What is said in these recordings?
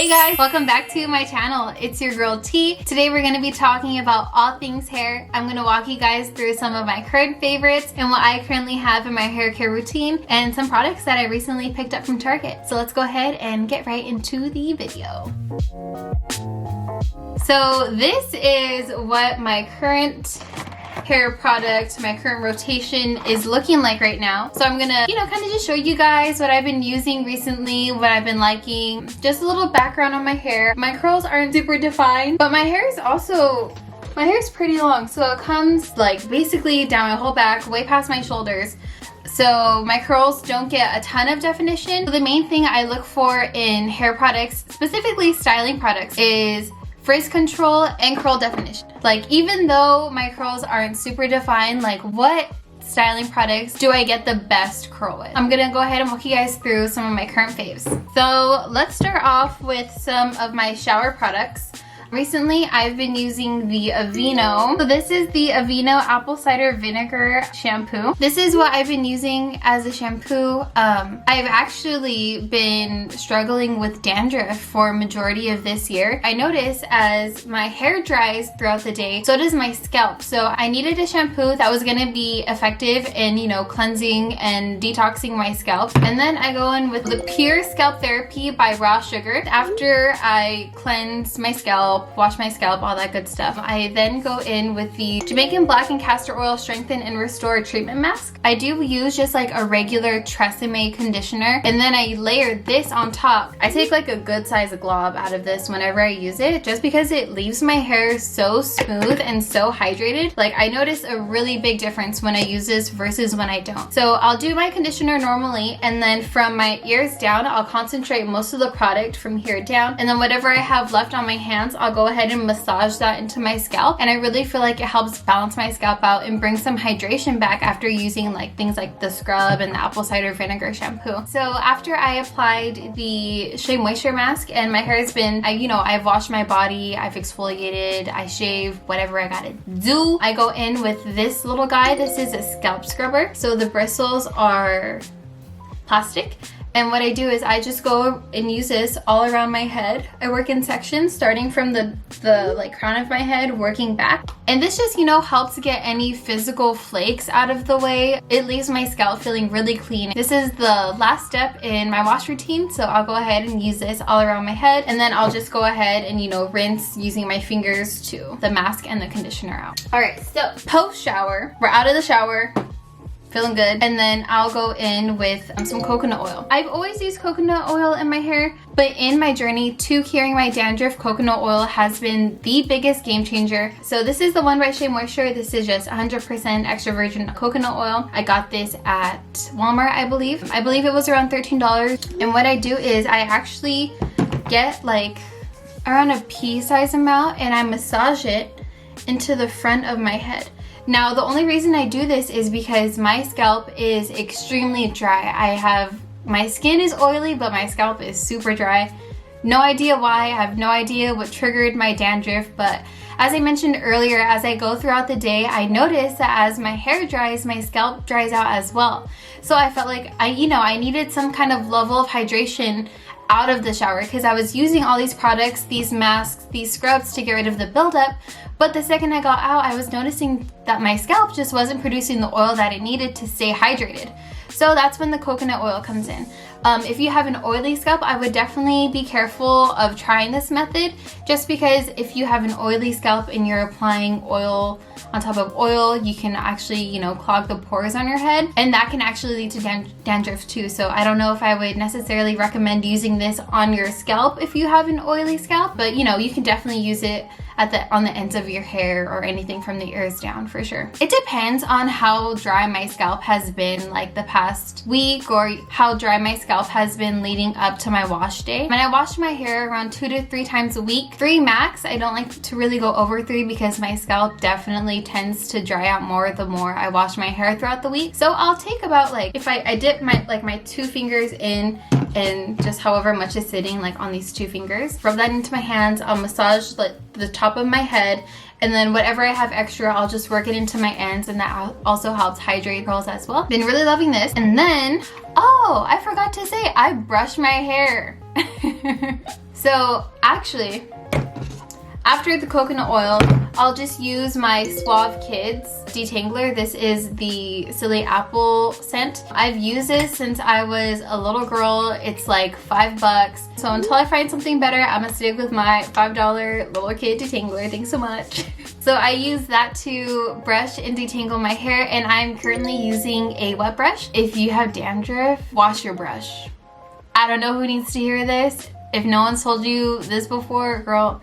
Hey guys, welcome back to my channel. It's your girl T. Today we're going to be talking about all things hair. I'm going to walk you guys through some of my current favorites and what I currently have in my hair care routine and some products that I recently picked up from Target. So let's go ahead and get right into the video. So this is what my current hair product, my current rotation is looking like right now. So I'm gonna, kind of just show you guys what I've been using recently, what I've been liking, just a little background on my hair. My curls aren't super defined, but my hair is pretty long. So it comes like basically down my whole back, way past my shoulders. So my curls don't get a ton of definition. So the main thing I look for in hair products, specifically styling products, is frizz control and curl definition. Like, even though my curls aren't super defined, like, what styling products do I get the best curl with? I'm gonna go ahead and walk you guys through some of my current faves. So let's start off with some of my shower products. Recently, I've been using the Aveeno. So this is the Aveeno Apple Cider Vinegar Shampoo. This is what I've been using as a shampoo. I've actually been struggling with dandruff for a majority of this year. I notice as my hair dries throughout the day, so does my scalp. So I needed a shampoo that was gonna be effective in, cleansing and detoxing my scalp. And then I go in with the Pure Scalp Therapy by Raw Sugar. After I cleanse my scalp, wash my scalp, all that good stuff, I then go in with the Jamaican Black and Castor Oil Strengthen and Restore Treatment Mask. I do use just like a regular Tresemme conditioner, and then I layer this on top. I take like a good size glob out of this whenever I use it, just because it leaves my hair so smooth and so hydrated. Like, I notice a really big difference when I use this versus when I don't. So I'll do my conditioner normally, and then from my ears down, I'll concentrate most of the product from here down, and then whatever I have left on my hands, I'll go ahead and massage that into my scalp. And I really feel like it helps balance my scalp out and bring some hydration back after using like things like the scrub and the apple cider vinegar shampoo. So after I applied the Shea moisture mask and my hair has been, I've washed my body, I've exfoliated, I shave, whatever I gotta do, I go in with this little guy. This is a scalp scrubber. So the bristles are plastic. And what I do is I just go and use this all around my head. I work in sections, starting from the crown of my head, working back. And this just, helps get any physical flakes out of the way. It leaves my scalp feeling really clean. This is the last step in my wash routine, so I'll go ahead and use this all around my head. And then I'll just go ahead and, rinse using my fingers to the mask and the conditioner out. All right, so post shower, we're out of the shower, feeling good, and then I'll go in with some coconut oil. I've always used coconut oil in my hair, but in my journey to curing my dandruff, coconut oil has been the biggest game changer. So this is the one by Shea Moisture. This is just 100% extra virgin coconut oil. I got this at Walmart, I believe. I believe it was around $13. And what I do is I actually get like around a pea-sized amount and I massage it into the front of my head. Now, the only reason I do this is because my scalp is extremely dry. My skin is oily, but my scalp is super dry. No idea why. I have no idea what triggered my dandruff, but as I mentioned earlier, as I go throughout the day, I notice that as my hair dries, my scalp dries out as well. So I felt like I needed some kind of level of hydration out of the shower, because I was using all these products, these masks, these scrubs to get rid of the buildup, but the second I got out, I was noticing that my scalp just wasn't producing the oil that it needed to stay hydrated. So that's when the coconut oil comes in. If you have an oily scalp, I would definitely be careful of trying this method, just because if you have an oily scalp and you're applying oil on top of oil, you can actually, clog the pores on your head, and that can actually lead to dandruff too. So I don't know if I would necessarily recommend using this on your scalp if you have an oily scalp, but you can definitely use it on the ends of your hair or anything from the ears down for sure. It depends on how dry my scalp has been like the past week, or how dry my scalp has been leading up to my wash day. When I wash my hair around 2 to 3 times a week, 3 max. I don't like to really go over 3 because my scalp definitely tends to dry out more the more I wash my hair throughout the week. So I'll take about if I dip my 2 fingers in, and just however much is sitting on these 2 fingers, rub that into my hands. I'll massage the top of my head, and then whatever I have extra, I'll just work it into my ends, and that also helps hydrate curls as well. Been really loving this. And then, oh, I forgot to say, I brush my hair. So actually, after the coconut oil, I'll just use my Suave Kids Detangler. This is the Silly Apple scent. I've used this since I was a little girl. It's like $5. So until I find something better, I'm gonna stick with my $5 little kid detangler. Thanks so much. So I use that to brush and detangle my hair, and I'm currently using a wet brush. If you have dandruff, wash your brush. I don't know who needs to hear this. If no one's told you this before, girl,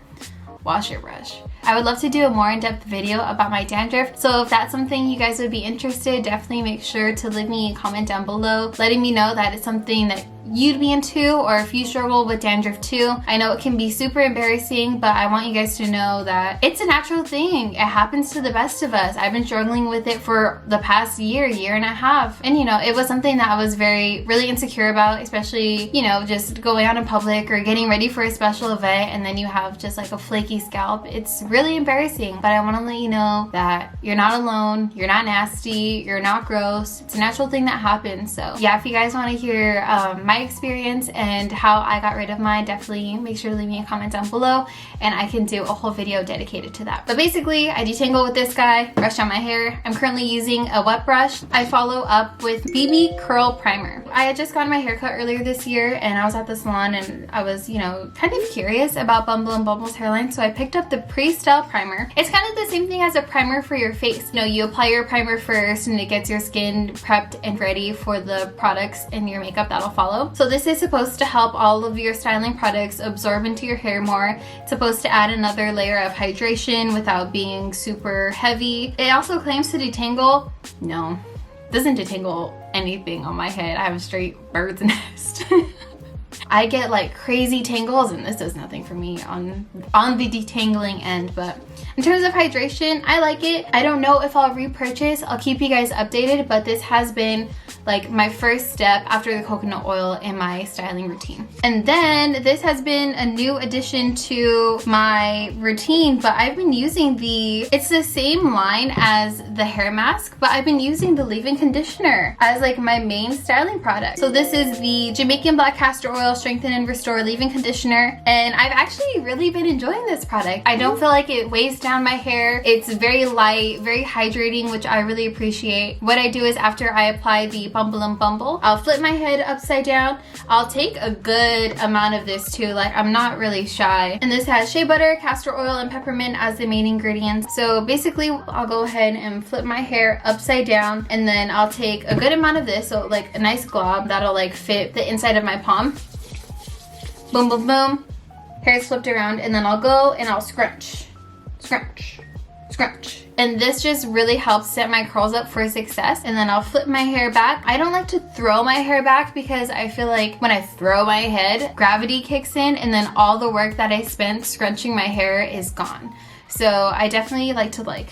wash your brush. I would love to do a more in-depth video about my dandruff, so if that's something you guys would be interested, definitely make sure to leave me a comment down below letting me know that it's something that you'd be into, or if you struggle with dandruff too. I know it can be super embarrassing, but I want you guys to know that it's a natural thing. It happens to the best of us. I've been struggling with it for the past year and a half, and you know, it was something that I was really insecure about, especially, you know, just going out in public or getting ready for a special event and then you have just like a flaky scalp. It's really embarrassing, but I want to let you know that you're not alone, you're not nasty, you're not gross. It's a natural thing that happens. So yeah, if you guys want to hear my experience and how I got rid of mine, definitely make sure to leave me a comment down below and I can do a whole video dedicated to that. But basically, I detangle with this guy, brush out my hair. I'm currently using a wet brush. I follow up with BB Curl Primer. I had just gotten my hair cut earlier this year and I was at the salon and I was, you know, kind of curious about Bumble and Bumble's hairline, so I picked up the Pre-Style Primer. It's kind of the same thing as a primer for your face. You know, you apply your primer first and it gets your skin prepped and ready for the products and your makeup that'll follow. So this is supposed to help all of your styling products absorb into your hair more. It's supposed to add another layer of hydration without being super heavy. It also claims to detangle. No, doesn't detangle anything on my head. I have a straight bird's nest. I get like crazy tangles and this does nothing for me on the detangling end, but in terms of hydration, I like it. I don't know if I'll repurchase. I'll keep you guys updated, but this has been like my first step after the coconut oil in my styling routine. And then this has been a new addition to my routine, but I've been using it's the same line as the hair mask, but I've been using the leave-in conditioner as like my main styling product. So this is the Jamaican Black Castor Oil Strengthen and Restore Leave-In Conditioner, and I've actually really been enjoying this product. I don't feel like it weighs down my hair. It's very light, very hydrating, which I really appreciate. What I do is after I apply the Bumble and Bumble, I'll flip my head upside down. I'll take a good amount of this too, like I'm not really shy. And this has shea butter, castor oil, and peppermint as the main ingredients. So basically I'll go ahead and flip my hair upside down and then I'll take a good amount of this, so like a nice glob that'll like fit the inside of my palm. Boom, boom, boom. Hair's flipped around, and then I'll go and I'll scrunch, scrunch, scrunch. And this just really helps set my curls up for success. And then I'll flip my hair back. I don't like to throw my hair back because I feel like when I throw my head, gravity kicks in and then all the work that I spent scrunching my hair is gone. So I definitely like to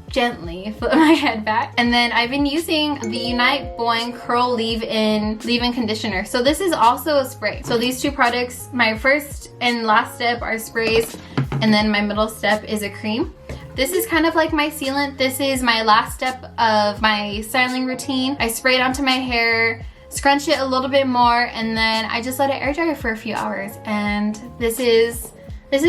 gently flip my head back. And then I've been using the Unite Boing Curl Leave-In Conditioner. So this is also a spray. So these two products, my first and last step are sprays, and then my middle step is a cream. This is kind of like my sealant. This is my last step of my styling routine. I spray it onto my hair, scrunch it a little bit more, and then I just let it air dry for a few hours. And this is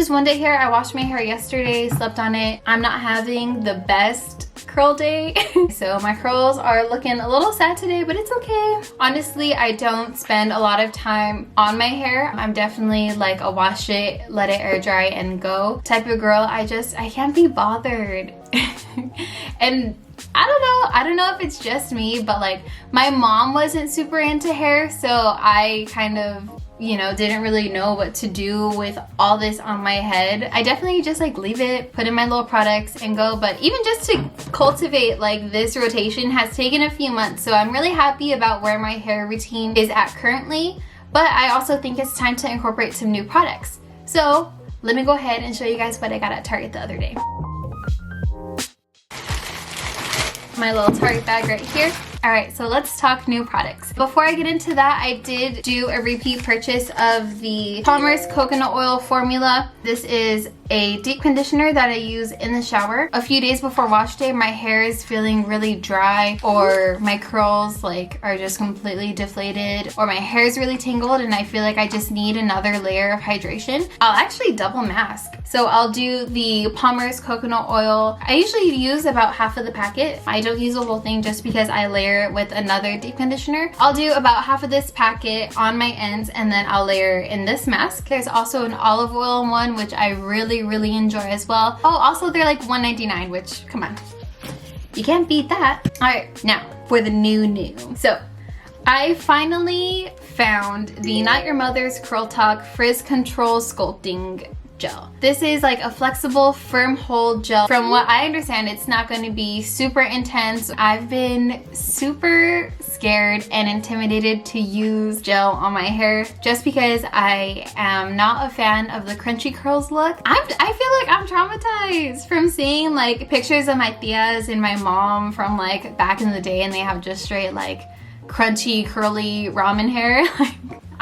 one day hair. I washed my hair yesterday, slept on it. I'm not having the best curl day. So my curls are looking a little sad today, but it's okay. Honestly, I don't spend a lot of time on my hair. I'm definitely like a wash it, let it air dry and go type of girl. I can't be bothered. And I don't know if it's just me, but like my mom wasn't super into hair, so I kind of, you know, didn't really know what to do with all this on my head. I definitely just like leave it, put in my little products and go. But even just to cultivate like this rotation has taken a few months. So I'm really happy about where my hair routine is at currently. But I also think it's time to incorporate some new products. So let me go ahead and show you guys what I got at Target the other day. My little Target bag right here. All right, so let's talk new products. Before I get into that, I did do a repeat purchase of the Palmer's Coconut Oil Formula. This is a deep conditioner that I use in the shower. A few days before wash day, my hair is feeling really dry, or my curls like are just completely deflated, or my hair is really tangled and I feel like I just need another layer of hydration. I'll actually double mask. So I'll do the Palmer's Coconut Oil. I usually use about half of the packet. I don't use the whole thing just because I layer it with another deep conditioner. I'll do about half of this packet on my ends and then I'll layer in this mask. There's also an olive oil one, which I really enjoy as well. Oh, also they're like $1.99, which, come on, you can't beat that. All right, now for the new. So I finally found the Not Your Mother's Curl Talk Frizz Control Sculpting Gel. This is like a flexible, firm hold gel. From what I understand, it's not going to be super intense. I've been super scared and intimidated to use gel on my hair just because I am not a fan of the crunchy curls look. I feel like I'm traumatized from seeing like pictures of my tias and my mom from like back in the day, and they have just straight like crunchy, curly ramen hair.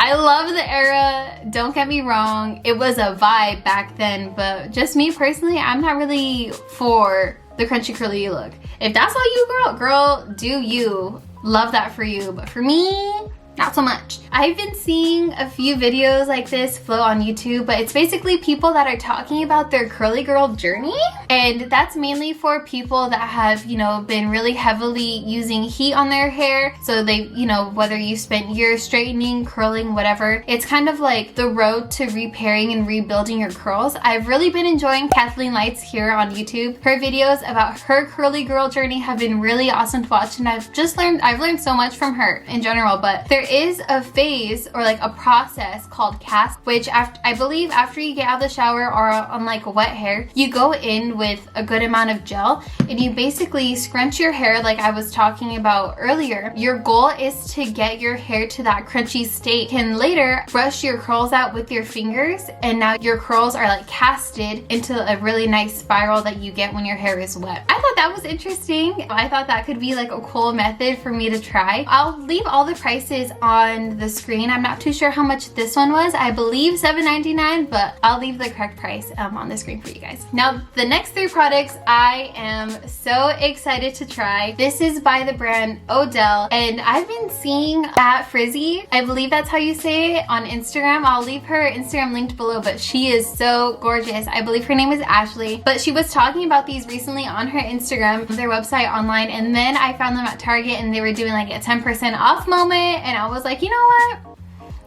I love the era, don't get me wrong, it was a vibe back then, but just me personally, I'm not really for the crunchy curly look. If that's all you girl, do you. Love that for you, but for me, not so much. I've been seeing a few videos like this flow on YouTube, but it's basically people that are talking about their curly girl journey. And that's mainly for people that have, you know, been really heavily using heat on their hair. So they, you know, whether you spent years straightening, curling, whatever, it's kind of like the road to repairing and rebuilding your curls. I've really been enjoying Kathleen Lights here on YouTube. Her videos about her curly girl journey have been really awesome to watch, and I've learned so much from her in general. But there is a phase or like a process called Castor, which I believe after you get out of the shower or on like wet hair, you go in with a good amount of gel and you basically scrunch your hair like I was talking about earlier. Your goal is to get your hair to that crunchy state. You can later brush your curls out with your fingers, and now your curls are like casted into a really nice spiral that you get when your hair is wet. I thought that was interesting. I thought that could be like a cool method for me to try. I'll leave all the prices on the screen. I'm not too sure how much this one was. I believe $7.99, but I'll leave the correct price on the screen for you guys. Now, the next three products I am so excited to try. This is by the brand Odele, and I've been seeing at Frizzy, I believe that's how you say it, on Instagram. I'll leave her Instagram linked below, but she is so gorgeous. I believe her name is Ashley, but she was talking about these recently on her Instagram, their website online, and then I found them at Target and they were doing like a 10% off moment, and I was like, you know what?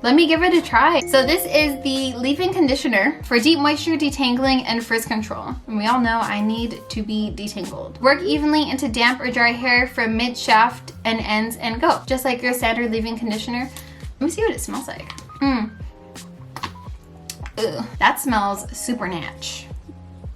Let me give it a try. So this is the leave-in conditioner for deep moisture detangling and frizz control. And we all know I need to be detangled. Work evenly into damp or dry hair from mid shaft and ends and go. Just like your standard leave-in conditioner. Let me see what it smells like. Ooh, that smells super natch.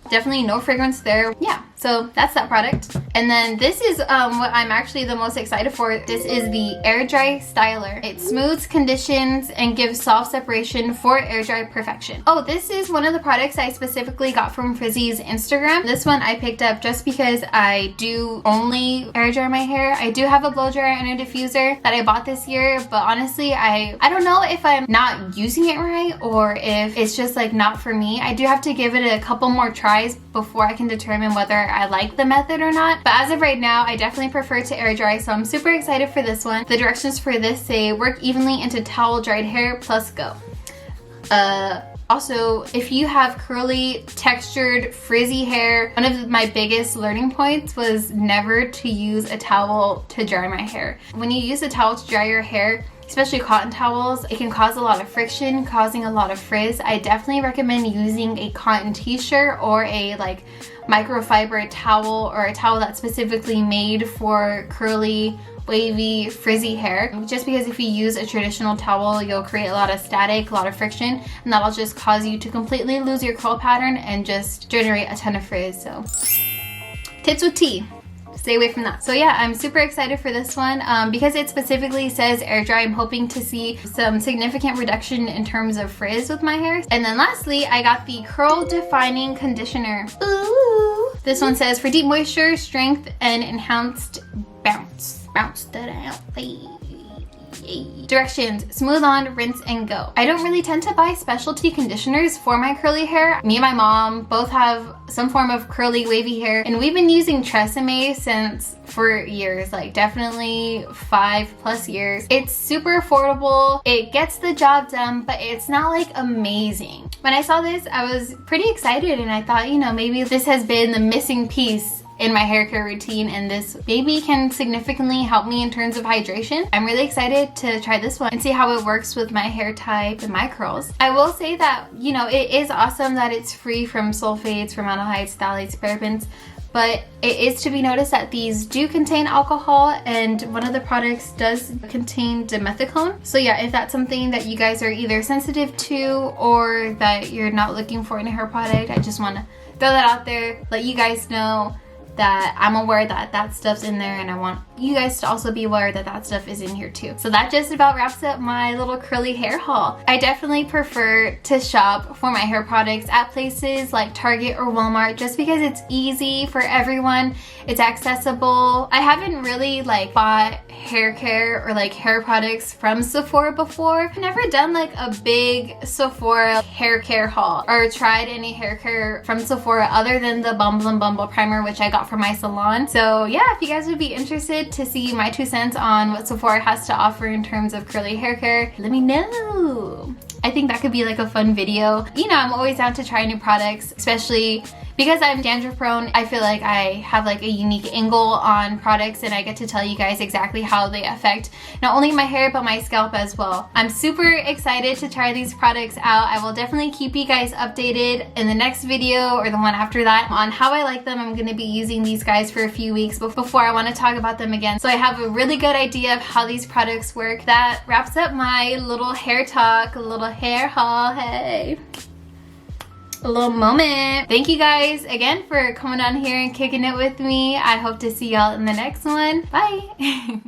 Definitely no fragrance there. Yeah, so that's that product. And then this is what I'm actually the most excited for. This is the Air Dry Styler. It smooths, conditions, and gives soft separation for air dry perfection. Oh, this is one of the products I specifically got from Frizzy's Instagram. This one I picked up just because I do only air dry my hair. I do have a blow dryer and a diffuser that I bought this year, but honestly, I don't know if I'm not using it right or if it's just like not for me. I do have to give it a couple more tries before I can determine whether I like the method or not. But as of right now, I definitely prefer to air dry, so I'm super excited for this one. The directions for this say work evenly into towel dried hair plus go. Also, if you have curly, textured, frizzy hair, one of my biggest learning points was never to use a towel to dry my hair. When you use a towel to dry your hair, especially cotton towels, it can cause a lot of friction, causing a lot of frizz. I definitely recommend using a cotton t-shirt or a like microfiber towel, or a towel that's specifically made for curly, wavy, frizzy hair. Just because if you use a traditional towel, you'll create a lot of static, a lot of friction, and that'll just cause you to completely lose your curl pattern and just generate a ton of frizz. So tips with tea. Stay away from that. So yeah, I'm super excited for this one because it specifically says air dry. I'm hoping to see some significant reduction in terms of frizz with my hair. And then lastly, I got the curl defining conditioner. Ooh. This one says for deep moisture, strength, and enhanced bounce. Bounce that out. Directions: smooth on, rinse, and go. I don't really tend to buy specialty conditioners for my curly hair. Me and my mom both have some form of curly wavy hair, and we've been using Tresemme since for years, like definitely 5+ years. It's super affordable, it gets the job done, but it's not like amazing. When I saw this, I was pretty excited, and I thought, you know, maybe this has been the missing piece in my hair care routine, and this maybe can significantly help me in terms of hydration. I'm really excited to try this one and see how it works with my hair type and my curls. I will say that, you know, it is awesome that it's free from sulfates, formaldehydes, phthalates, parabens, but it is to be noticed that these do contain alcohol, and one of the products does contain dimethicone. So yeah, if that's something that you guys are either sensitive to or that you're not looking for in a hair product, I just want to throw that out there, let you guys know that I'm aware that that stuff's in there, and I want you guys to also be aware that that stuff is in here too. So that just about wraps up my little curly hair haul. I definitely prefer to shop for my hair products at places like Target or Walmart just because it's easy for everyone, it's accessible. I haven't really like bought hair care or like hair products from Sephora before. I've never done like a big Sephora hair care haul or tried any hair care from Sephora other than the Bumble and Bumble primer, which I got from my salon. So yeah, if you guys would be interested to see my 2 cents on what Sephora has to offer in terms of curly hair care, let me know. I think that could be like a fun video. You know, I'm always down to try new products, especially because I'm dandruff prone. I feel like I have like a unique angle on products, and I get to tell you guys exactly how they affect not only my hair but my scalp as well. I'm super excited to try these products out. I will definitely keep you guys updated in the next video or the one after that on how I like them. I'm going to be using these guys for a few weeks before I want to talk about them again, so I have a really good idea of how these products work. That wraps up my little hair talk, a little hair haul. Hey, a little moment. Thank you guys again for coming on here and kicking it with me. I hope to see y'all in the next one. Bye.